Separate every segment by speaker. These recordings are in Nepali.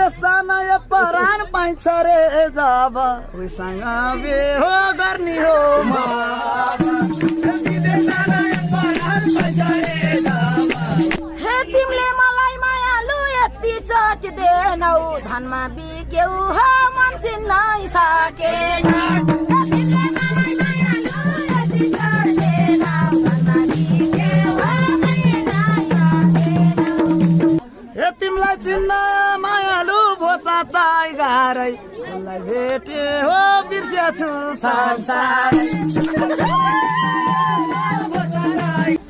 Speaker 1: यस्ता नयाँ परान पाइन्छ रे जब उसँग बेहो गर्ने हो
Speaker 2: हे तिमीले मलाई मायालु यति चटिदेनौ धनमा बिक्यौ हो मन चिन्नै सकेन
Speaker 1: तिमीलाई चिन्न मायालु भोसा चाइ गारै उनलाई भेटे हो बिर्सेछु संसार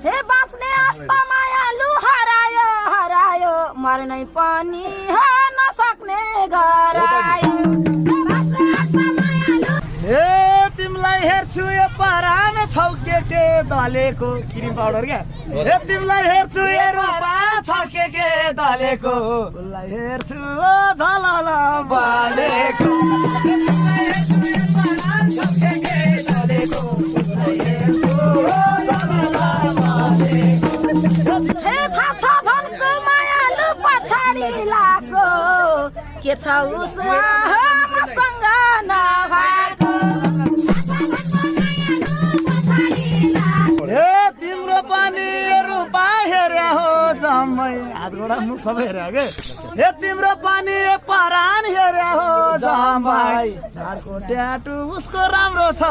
Speaker 2: हे बाँच्ने अस्त मायालु हरायो हरायो मर्नै पनि हो नसक्ने गरायो
Speaker 1: हे तिमीलाई हेर्छु यो परान छौ के दलेको क्रिम पाउडर क्या हे तिमीलाई हेर्छु यो रूपा छ के दलेको उसलाई हेर्छु ओ झलल बलेको
Speaker 2: हे थाहा छ धनको मायालु पछाडि लाको के छ उसमा हो मसँग नभएको
Speaker 1: हे तिम्रो पनि रूपा हेरे हो जम्मै हात गोडा मुख सबै हेरे के हे तिम्रो पनि परान हेरे हो जम्मै झाडको ट्याटु उसको राम्रो छ